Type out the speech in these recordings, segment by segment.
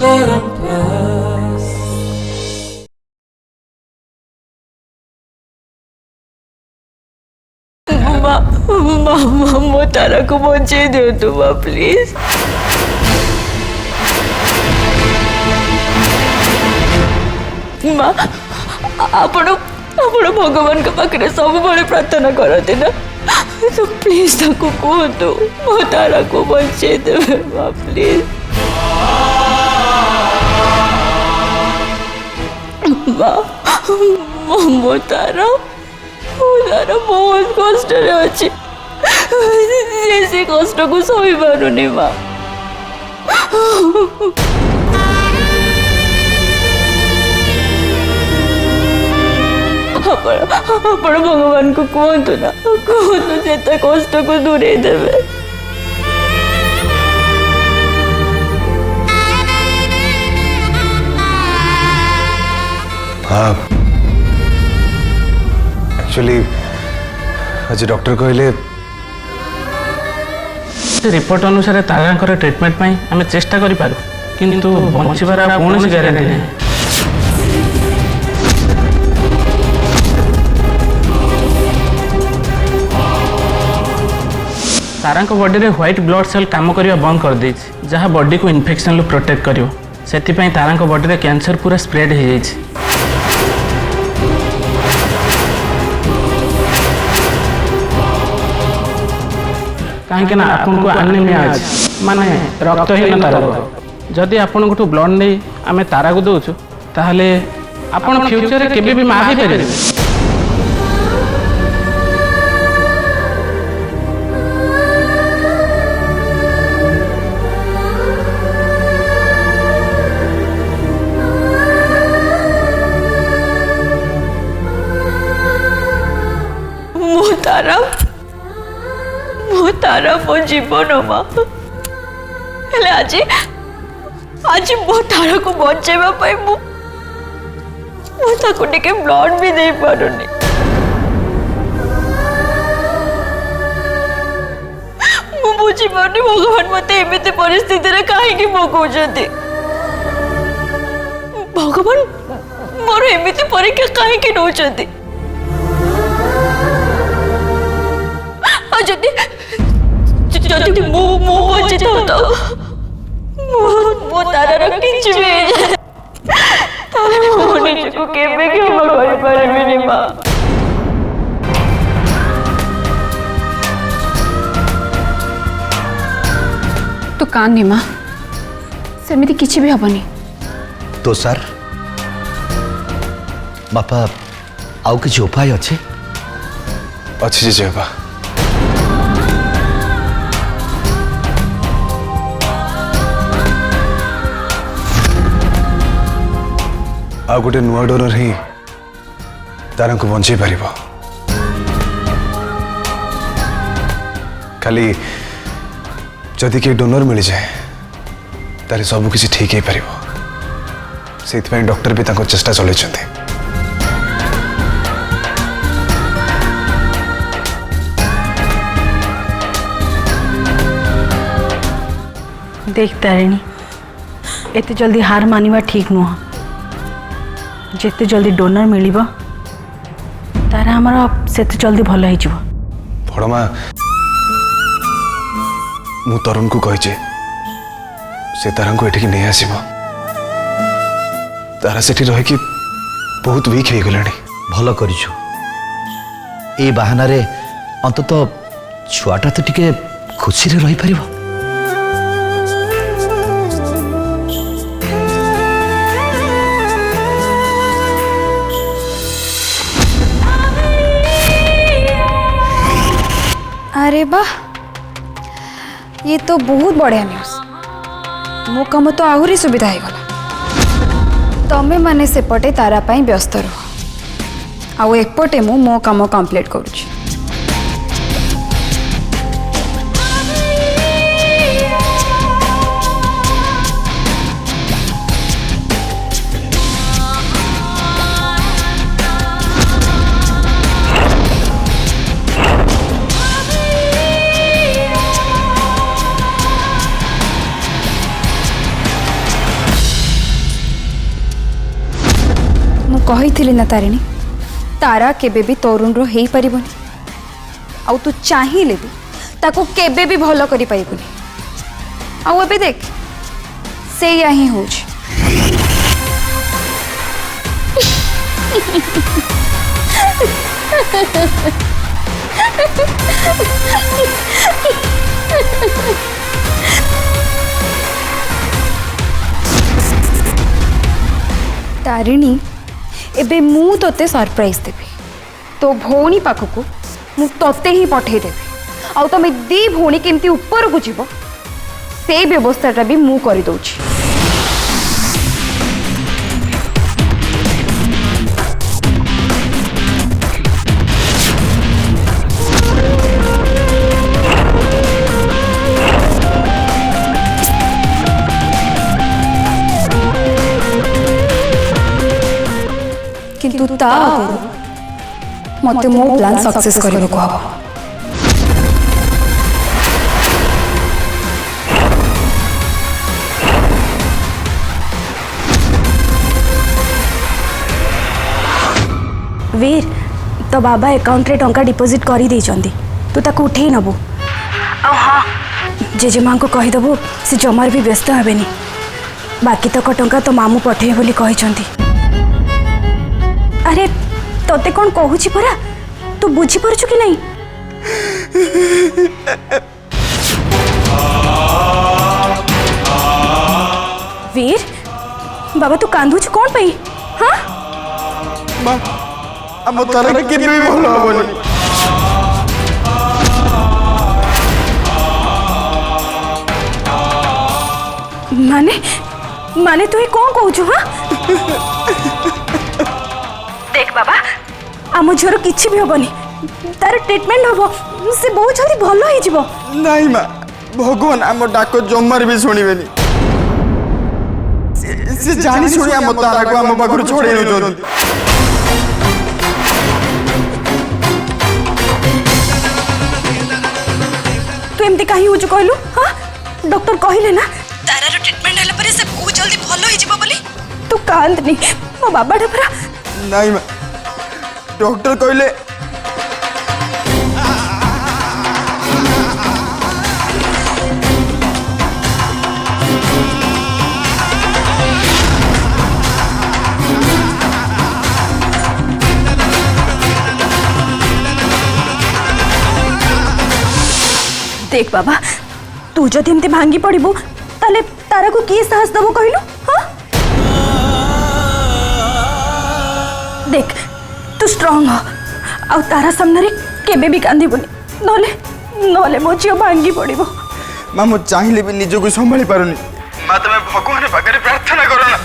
माँ माँ मो तारा को बचे दियो माँ प्लीज। माँ आपण आपण भगवान के पाखे सब बड़े प्रार्थना करते ना, तो प्लीज ताको कहतु मो तारा को बचे देवे माँ प्लीज। माँ मो तारा बहुत कष्ट अच्छी कष्ट को सही पारुनी माँ। आपण भगवान को कहतु ना, कहतु से कष्ट को दूरे देवे। हाँ एक्चुअली आज डॉक्टर कहले रिपोर्ट अनुसार तारांकर ट्रीटमेंट पाई आमे चेष्टा करि पारू, किंतु बंचिबार कौन गारंटी नहीं। तारांको बॉडी रे व्हाइट ब्लड सेल काम करिया बंद कर दी, जहाँ बॉडी को इन्फेक्शन लु प्रोटेक्ट करियो। सेति पई तारांको बॉडी रे कैंसर पूरा स्प्रेड हो जाइछ। कहीं ना आपन को एनीमिया अछि माने रक्तहीनता रोग। जदि आपन को ब्लड नहीं आमे तारा को दउछु ताहले आपन फ्यूचर रे केबे भी मां ही परिबे। मो तारा मो जीवन माँ हेले आज आज मो तारा को बचाइबा पाई मो ताको टिके ब्लड भी दे पारुनी। मु बुझी पारुनी भगवान मते एमिति परिस्थिति रे काहे की पकाउछथि। भगवान मोर एमिति परीक्षा काहे की नउछथि। जदि मो बची तो मो तारा किछ भी जाए तारे मो निज को केबे क्षमा कर पारिबिनी माँ। तो कानी माँ सेमिति किछि भी हबनी। तो सर बापा आउ किछि उपाय अछि? अच्छी जे बा आ गोटे नुआ डोनर ही तारा को बंचे पार। खाली जदि के डोनर मिल जाए तारे सब किसी ठीक हो पार। से डॉक्टर भी ताको चेष्टा चलते। देख तारिणी एते जल्दी हार मानिबा ठीक नुह। जेते जल्दी डोनर मिलिबो तारा हमरा सेते जल्दी भल हो जिवो। बड़मा मु तरुण को कहिजे से तारा को एठी नहीं आसीबो। तारा सेठी रहे कि बहुत वीक हो गलानी। भल करिछु ए बहाना रे अंतत छुआटा तो टिके खुशी रे रही परिबो। अरे वाह ये तो बहुत बढ़िया न्यूज। मो कम तो आहुरी सुविधा हो गला। तमे माने सेपटे तारा पाई व्यस्त रह आउ एपटे मु मो काम कंप्लीट करूची। कही ना तारिणी तारा केबे भी तरुण रो हेई परिबनी आउ तू चाहिए भी ताको केबे भी भलो करि पाइबुनी आउ एबे देख से या ही होछ तारिणी एबे मु तोते सरप्राइज देबी तो भौणी पाखकू मु तोते ही पठे देबी आउ तमे दी भौणी केमती ऊपर को जीव से व्यवस्थाटा भी मु करि दउछि किंतु ता आगु मते मो प्लान सक्सेस करबो को हबो वीर तो बाबा अकाउंट रे टंका डिपॉजिट करी देइचंदी तू ताको उठेई नबो आ हां जेजेमा को कहि दबो से जमार भी व्यस्त हेबेनी बाकी तक टंका तो मामू पठे बोली कहिचंदी अरे तोते कौन कहूची परा तू बुझी पारछु कि नहीं वीर बाबा तू कांदुछ कौन पई हां हम तारा के भी भलो हबनी माने तू कौन कहूछु हां देख बाबा आम झीर किसी भी हेनी तार ट्रिटमेंट हम से बहुत जल्दी भल हो नहीं माँ भगवान आम डाक जमार भी शुणवेनि से जानी शुणी आम तारा को आम पाखर छोड़े नौ तू एमती कहीं हो कहलु हाँ डॉक्टर कहले ना तारार ट्रिटमेंट हला परे से बहुत जल्दी भल हो बोली तू कांदनी मो बाबाटा पूरा नहीं माँ डॉक्टर कहले देख बाबा तू जदि एमती भांगी पड़बू ताले तारा को किए साहस दबो कहलु हाँ देख तू स्ट्रांग हो आ तारा सामने केबे भी कांदीबुनी नले नले मो झियो भांगी पड़बो माँ मु चाहिए भी निज को संभाली पारुनी माँ तुम भगवान पाखे प्रार्थना करो ना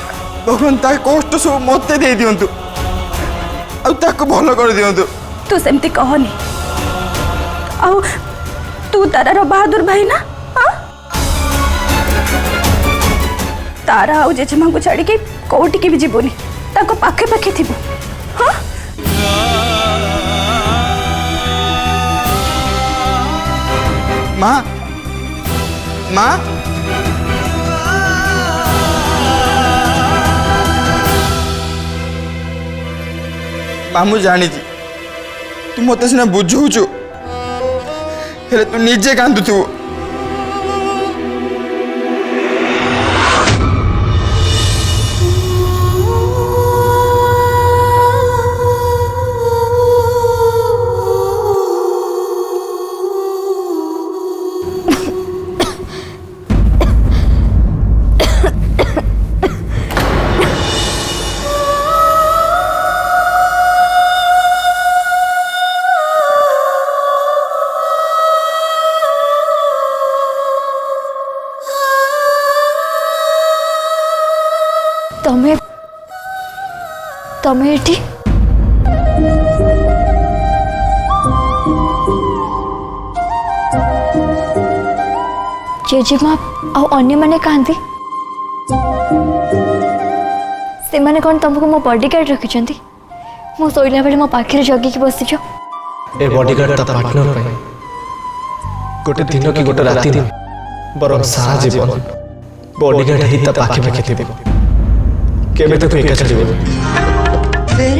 भगवान ता कष्ट सब मत दे दिंतु आको भल कर दिंतु तू सेमती कहनी आ तू तारार बहादुर भाई ना हाँ तारा आ जेजेमा को छाड़ी के कोठी के भी जीवनी ताको पाखे पाखे थिबो हाँ माँ माँ मामू जानी तू मत सीना बुझौचु हेले तू निजे कांदुथु तमे एठी जेजेमा आ अन्य माने कांदी से माने कौन तुमको मो बॉडीगार्ड रखिछंती मो सोइला बेले मो पाखरे जगी की बसिछ ए बॉडीगार्ड ता पार्टनर पे गोटे दिन की गोटे राति दिन बरम सारा जीवन बॉडीगार्ड ही ता पाखे पाखे थिबो केबे तो एका छड़िबो हेले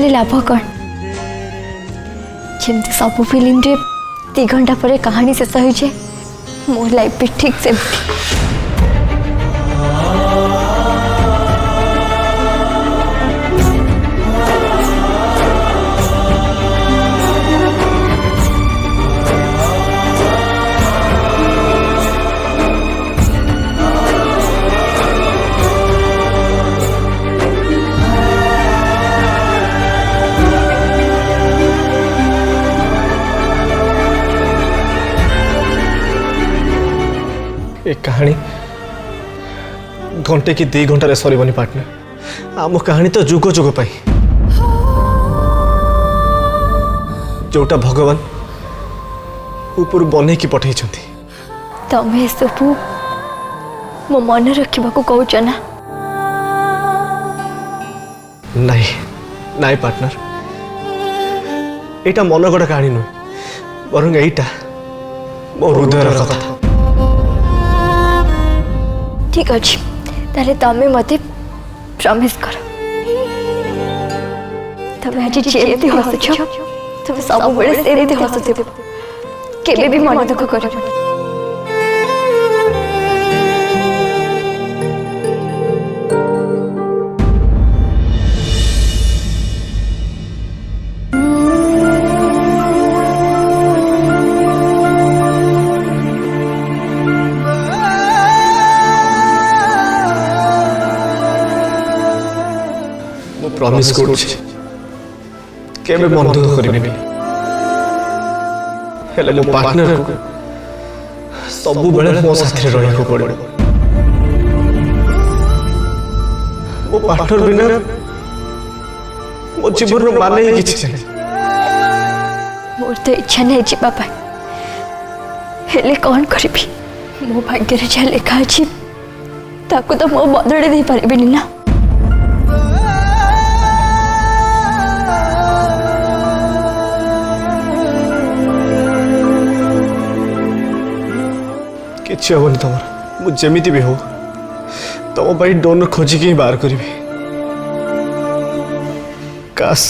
लाभ कौन जमती सब फिल्म रे 3 घंटा पर कहानी शेष हो जाए मो लाइफ भी ठीक से एक कहानी घंटे कि 2 घंटे सरबनी पार्टनर आम कहानी तो जुग जुग पाई जोटा भगवान ऊपर बन की पठे तमें सब मो मन रखा कौच ना नहीं नहीं पार्टनर एटा मन गड़ा कहानी नुह बर यहीटा मो हृदय कथा ठीक अच्छे ताले तमें मते प्रॉमिस कर तमें आज जेमती हसुछ तमें सब बेले सेमती हसुथिबो केबे भी मन दुख करबो प्रॉमिस करूछि केबे मन दुख करिबिनी हेले मो पार्टनर को सब बेले मो साथी रहिया को पड़े मो पार्टनर बिना मो जीवन रो माने ही किछि नै मोर तो इच्छा नहीं जीवा पाई हेले कौन करिबी मो भाग्य रे जा लिखा अछि ताको तो मो बदले दे पारिबिनी ना किसी हेनी तुम मुझे भी हो तुम भाई डोनर खोजिक ही बाहर करी काश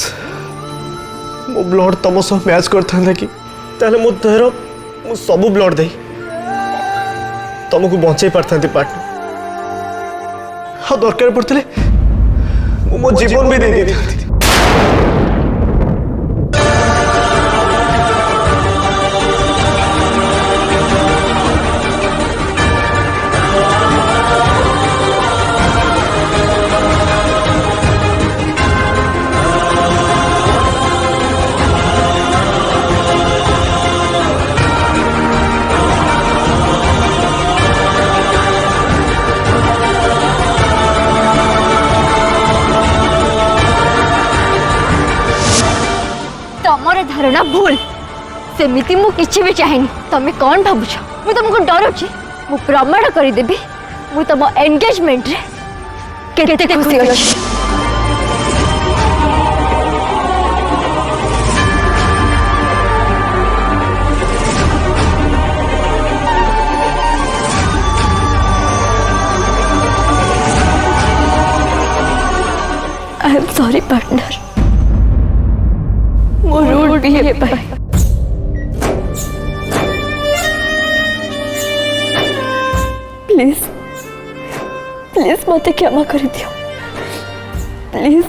मो ब्लड तुम सब मैच करता कि ताले मो देहर मु सब ब्लड दे तुमको बचे पारती पार्टनर हाँ दरकार पड़ते मो जीवन भी दे दी धारणा भूल सेमिति मु किछि भी चाहेनी तमें कौन भाबुछ मु तुमको डरुछि मु प्रमाण करि देबी मु तुम एंगेजमेंट रे केते खुशी अछि आई एम सॉरी पार्टनर वो rude behave by please please मत क्षमा कर दियो प्लीज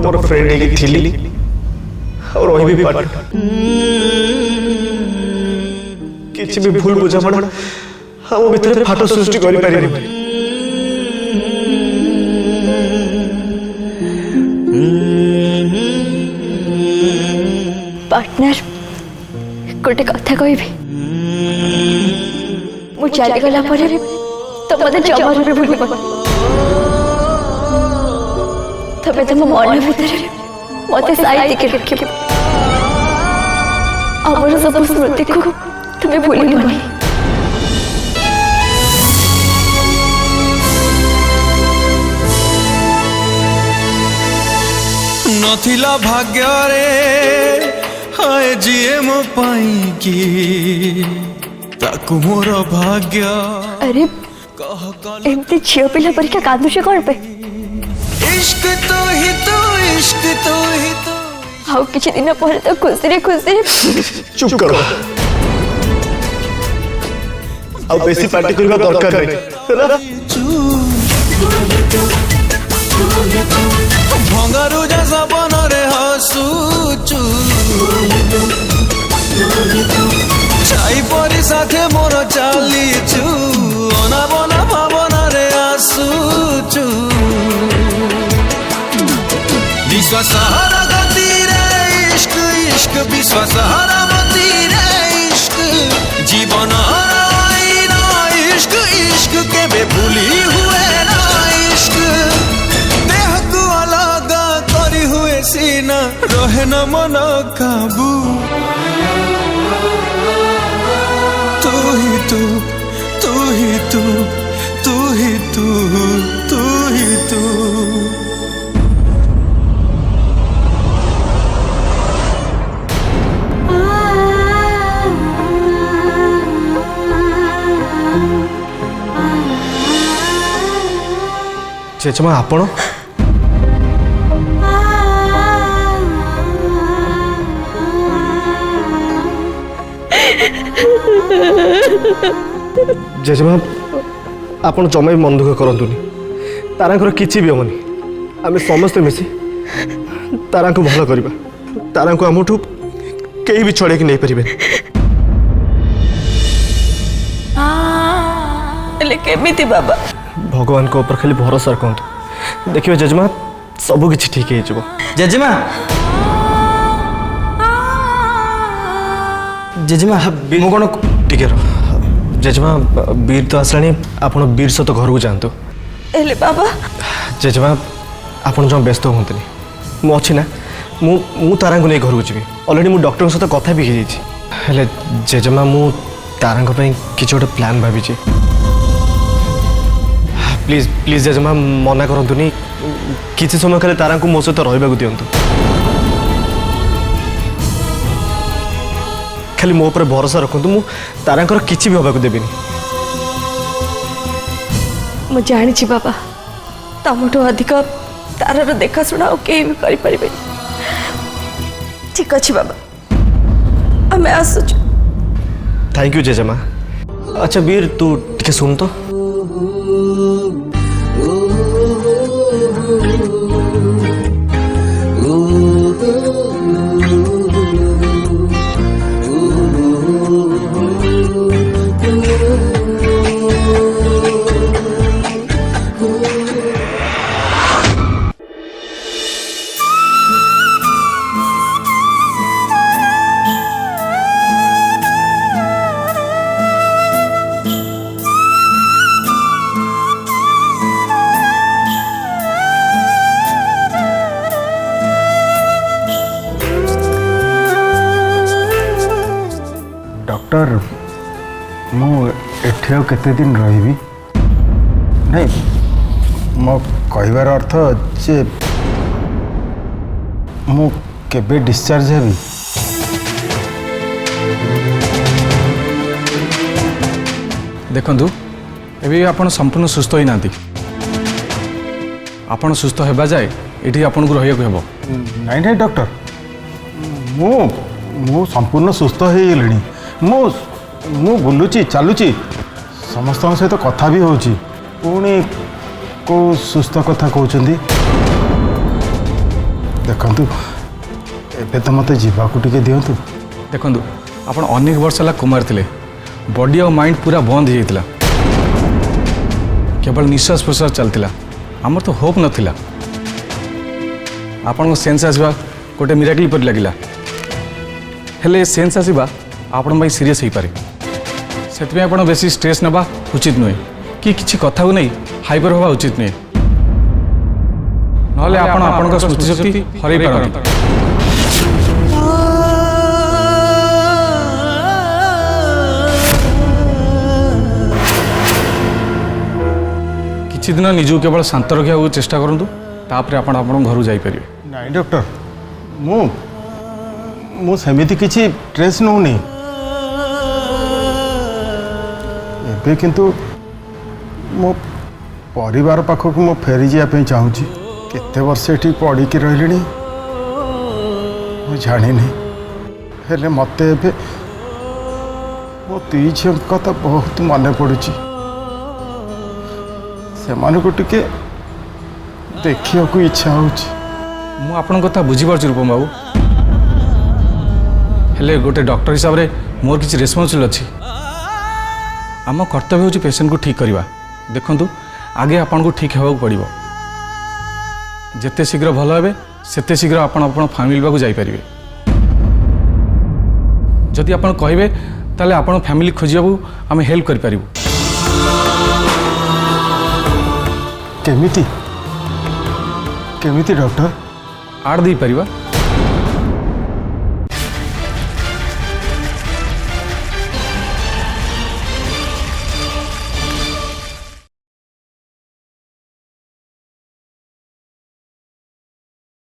तुम फ्रेंड थी और रही पार्टनर किसी भी भूल बुझामणा हम भीतर फाट सृष्टि करि पारिबे पार्टनर गोटे कथा कहबी मु चली गला पर तो मते जमार भी भूल तबे तुम मन भीतर मते साइड के रखियो हमर सब स्मृति को तुम्हें भूली नहीं नथिला भाग्य रे हाय जीए मो पाई की ताकु मोर भाग्य। अरे एमती झियो पिला परीक्षा कांदुछे कोन पे इश्क तो ही तो इश्क तो ही तो हाउ किछि दिन पर तो खुशी रे चुप करो अब बेसी पार्टी करबा दरकार नहीं है भंगारू जैसा बन रे हसुचु छाई परी साथे मोर चालीचु अना बना भावना रे आसुचु विश्वास हरा गति रे इश्क इश्क विश्वास हरा गति रे इश्क जीवन हराइना इश्क इश्क केबे भूली हुए ना इश्क देह को अलग करी हुए सीना रहे न मन काबू तू ही तू तू ही तू तू ही तू तू ही तू चेचमा आपण जेजेमा आपण जमा भी मन दुख करतुनी तारांकर किछि भी हमनी आमे समस्त मिसी तारा को भलो करबा तारा को हमठू केही भी छड़े के नहीं परिबे ले केमिति बाबा भगवान को ऊपर खाली भरोसा रखंतु देखियो जेजेमा सब किछि ठीक हे जबो जेजेमा जेजेमा मु कोन टिके रो जेजेमा वीर तो आसलानी आपण वीर सहित घर को जानतु एले बाबा जेजेमा आपण जो व्यस्त होतनी मु अछि ना मु तारा को नहीं घर को जीवी ऑलरेडी मु डॉक्टर सहित कथा भी हे छी हेले जेजेमा मु तारा को पई किछ ओटे प्लान भाबी छी प्लीज प्लीज जेजेमा मना करंतुनी किछि समय खाली तारा को मो सहित रहबा को दियंतु खाली मो ऊपर भरोसा रखंतु मु तारांकर किछि भी होबा को देबिनी मु जानि छी बाबा तमठो अधिक तारार देखा सुना के भी करि परिबे ठीक अछि बाबा हमें आसुच थैंक यू जेजेमा अच्छा वीर तू टिके सुन तो डॉक्टर मु एठियो केते दिन रहिबी नहीं मो कहबार अर्थ जे मु केबे डिस्चार्ज हेबी देखंतु एबे आपण संपूर्ण सुस्थ होई नांती आपण सुस्थ हेबा जाय एठी आपण को रहिया को हेबो नहीं नहीं डॉक्टर मु मु संपूर्ण सुस्थ हो गेलिनी मु बुलुची चालुची समस्त सहित कथा भी होची पुणी को सुस्थ कथा कहउचंदी ଦେଖନ୍ତୁ ଏବେ ତ ମୋତେ ଯିବାକୁ ଟିକେ ଦିଅନ୍ତୁ। ଦେଖନ୍ତୁ ଆପଣ ଅନେକ ବର୍ଷ ହେଲା କୁମାର ଥିଲେ, ବଡି ଆଉ ମାଇଣ୍ଡ ପୁରା ବନ୍ଦ ହେଇଯାଇଥିଲା, କେବଳ ନିଶ୍ୱାସ ପ୍ରଶ୍ୱାସ ଚାଲିଥିଲା, ଆମର ତ ହୋପ୍ ନଥିଲା। ଆପଣଙ୍କ ସେନ୍ସ ଆସିବା ଗୋଟେ ମିରାକିଲ୍ ପରି ଲାଗିଲା, ହେଲେ ସେନ୍ସ ଆସିବା ଆପଣଙ୍କ ପାଇଁ ସିରିୟସ୍ ହେଇପାରେ, ସେଥିପାଇଁ ଆପଣ ବେଶୀ ଷ୍ଟ୍ରେସ୍ ନେବା ଉଚିତ ନୁହେଁ କି କିଛି କଥାକୁ ନେଇ ହାଇପର ହେବା ଉଚିତ ନୁହେଁ, ନହେଲେ ଆପଣ ଆପଣଙ୍କ ସ୍ମୃତିଶକ୍ତି ହରାଇ ପାରନ୍ତି। କିଛି ଦିନ ନିଜକୁ କେବଳ ଶାନ୍ତ ରଖିବାକୁ ଚେଷ୍ଟା କରନ୍ତୁ, ତାପରେ ଆପଣ ଆପଣଙ୍କ ଘରକୁ ଯାଇପାରିବେ। ନାଇଁ ଡକ୍ଟର, ମୁଁ ସେମିତି କିଛି ଷ୍ଟ୍ରେସ୍ ନେଉନି। ଏବେ କିନ୍ତୁ ମୋ ପରିବାର ପାଖକୁ ମୁଁ ଫେରିଯିବା ପାଇଁ ଚାହୁଁଛି। କେତେ ବର୍ଷ ଏଠି ପଡ଼ିକି ରହିଲିଣି ମୁଁ ଜାଣିନି, ହେଲେ ମୋତେ ଏବେ ମୋ ଦୁଇ ଝିଅଙ୍କ କଥା ବହୁତ ମନେ ପଡ଼ୁଛି। ସେମାନଙ୍କୁ ଟିକେ ଦେଖିବାକୁ ଇଚ୍ଛା ହେଉଛି। ମୁଁ ଆପଣଙ୍କ କଥା ବୁଝିପାରୁଛି ରୂପମ ବାବୁ, ହେଲେ ଗୋଟେ ଡକ୍ଟର ହିସାବରେ ମୋର କିଛି ରେସ୍ପନ୍ସିବିଲିଟି ଅଛି। ଆମ କର୍ତ୍ତବ୍ୟ ହେଉଛି ପେସେଣ୍ଟକୁ ଠିକ୍ କରିବା। ଦେଖନ୍ତୁ ଆଗେ ଆପଣଙ୍କୁ ଠିକ୍ ହେବାକୁ ପଡ଼ିବ, ଯେତେ ଶୀଘ୍ର ଭଲ ହେବେ ସେତେ ଶୀଘ୍ର ଆପଣ ଫ୍ୟାମିଲି ପାଖକୁ ଯାଇପାରିବେ। ଯଦି ଆପଣ କହିବେ ତାହେଲେ ଆପଣ ଫ୍ୟାମିଲି ଖୋଜିବାକୁ ଆମେ ହେଲ୍ପ କରିପାରିବୁ। କେମିତି କେମିତି ଡକ୍ଟର? ଆଡ଼ ଦେଇପାରିବା।